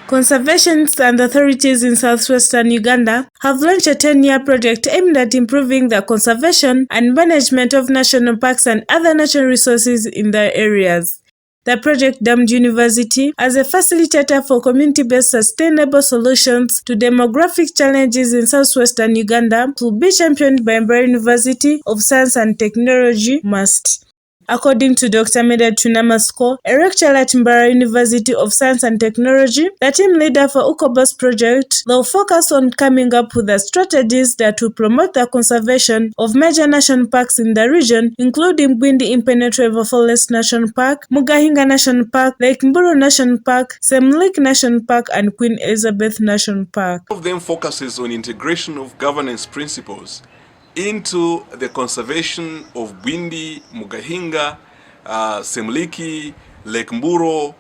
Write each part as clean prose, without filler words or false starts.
Conservationists and authorities in South Western Uganda have launched a 10-year project aimed at improving the conservation and management of national parks and other natural resources in their areas. The project dubbed University as a facilitator for community-based sustainable solutions to demographic challenges in southwestern Uganda will be championed by Mbarara University of Science and Technology, MUST. According to Dr. Medard Twinamasko, a lecturer at Mbarara University of Science and Technology, the team leader for UCOBO's project, they'll focus on coming up with the strategies that will promote the conservation of major national parks in the region, including Bwindi Impenetrable Forest National Park, Mugahinga National Park, Lake Mburu National Park, Semliki National Park, and Queen Elizabeth National Park. One of them focuses on integration of governance principles into the conservation of Bwindi, Mugahinga, Semliki, Lake Mburu,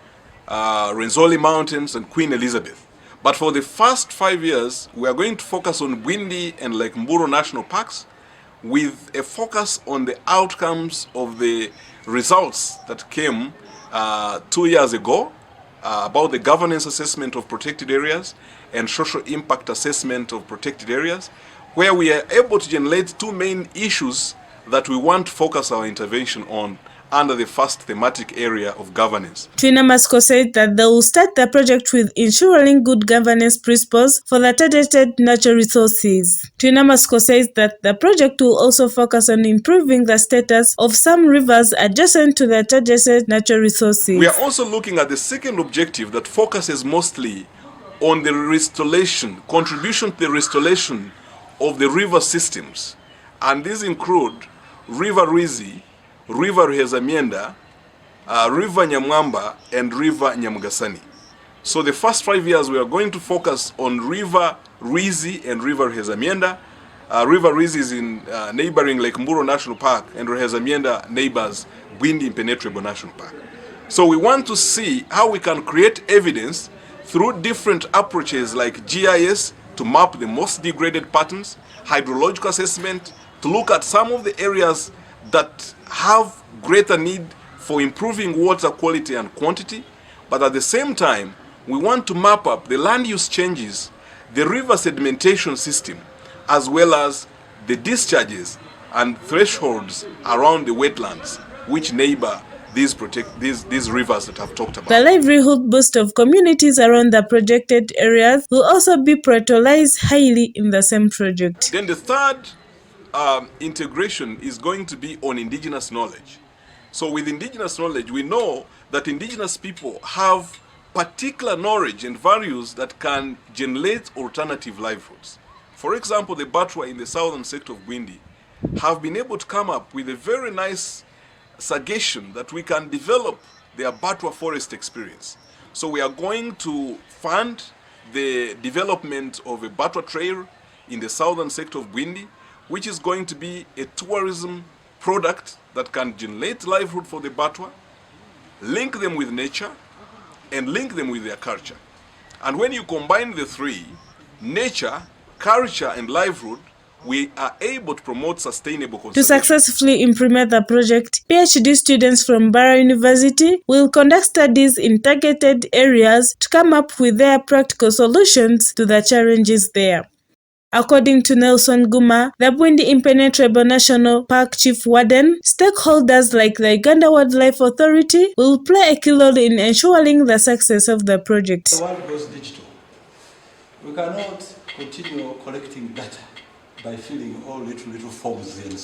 Rwenzori Mountains, and Queen Elizabeth. But for the first 5 years, we are going to focus on Bwindi and Lake Mburu National Parks with a focus on the outcomes of the results that came 2 years ago about the governance assessment of protected areas and social impact assessment of protected areas, where we are able to generate two main issues that we want to focus our intervention on under the first thematic area of governance. Twinamasko said that they will start the project with ensuring good governance principles for the targeted natural resources. Twinamasko says that the project will also focus on improving the status of some rivers adjacent to the targeted natural resources. We are also looking at the second objective that focuses mostly on the restoration, contribution to the restoration of the river systems, and these include River Rwizi, River Rwezamienda, River Nyamwamba, and River Nyamugasani. So the first 5 years we are going to focus on River Rwizi and River Rwezamienda. River Rwizi is in neighboring Lake Mburu National Park, and Rwezamienda neighbors Bwindi Impenetrable National Park. So we want to see how we can create evidence through different approaches like GIS, to map the most degraded patterns, hydrological assessment, to look at some of the areas that have greater need for improving water quality and quantity, but at the same time, we want to map up the land use changes, the river sedimentation system, as well as the discharges and thresholds around the wetlands, which neighbor these rivers that I've talked about. The livelihood boost of communities around the projected areas will also be prioritized highly in the same project. Then the third integration is going to be on indigenous knowledge. So with indigenous knowledge, we know that indigenous people have particular knowledge and values that can generate alternative livelihoods. For example, the Batwa in the southern sector of Bwindi have been able to come up with a very nice suggestion that we can develop their Batwa forest experience. So we are going to fund the development of a Batwa trail in the southern sector of Bwindi, which is going to be a tourism product that can generate livelihood for the Batwa, link them with nature, and link them with their culture. And when you combine the three, nature, culture, and livelihood, we are able to promote sustainable conservation. To successfully implement the project, PhD students from Mbarara University will conduct studies in targeted areas to come up with their practical solutions to the challenges there. According to Nelson Guma, the Bwindi Impenetrable National Park Chief Warden, stakeholders like the Uganda Wildlife Authority will play a key role in ensuring the success of the project. The world goes digital. We cannot continue collecting data by filling all little forms and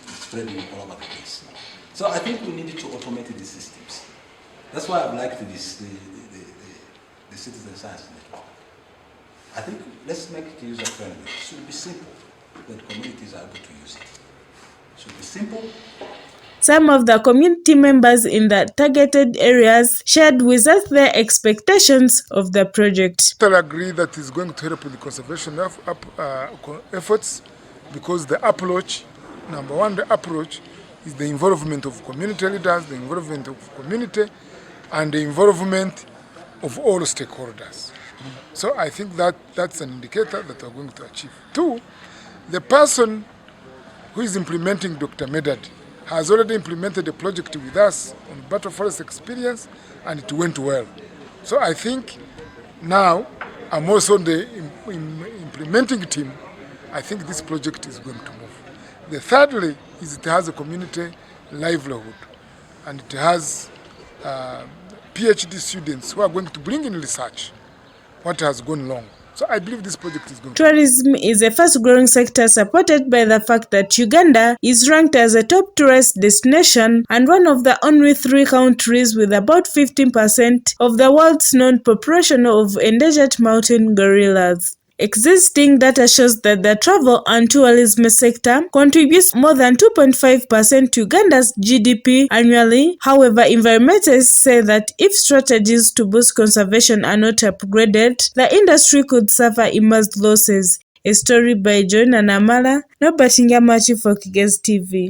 spreading all over the place. So I think we need to automate these systems. That's why I've liked this, the citizen science network. I think let's make it user-friendly. It should be simple when communities are able to use it. It should be simple. Some of the community members in the targeted areas shared with us their expectations of the project. I agree that it's going to help with the conservation efforts because the approach, number one, the approach is the involvement of community leaders, the involvement of community, and the involvement of all stakeholders. So I think that that's an indicator that we're going to achieve. Two, the person who is implementing Dr. Medard has already implemented a project with us on Batwa Forest experience, and it went well. So I think now I'm also the implementing team. I think this project is going to move. The thirdly is it has a community livelihood, and it has PhD students who are going to bring in research what has gone wrong. So I believe this project is going to. Tourism is a fast-growing sector supported by the fact that Uganda is ranked as a top tourist destination and one of the only 3 countries with about 15% of the world's known population of endangered mountain gorillas. Existing data shows that the travel and tourism sector contributes more than 2.5% to Uganda's GDP annually. However, environmentalists say that if strategies to boost conservation are not upgraded, the industry could suffer immense losses. A story by John Anamala, Norbert Ngamachi for Kigezi TV.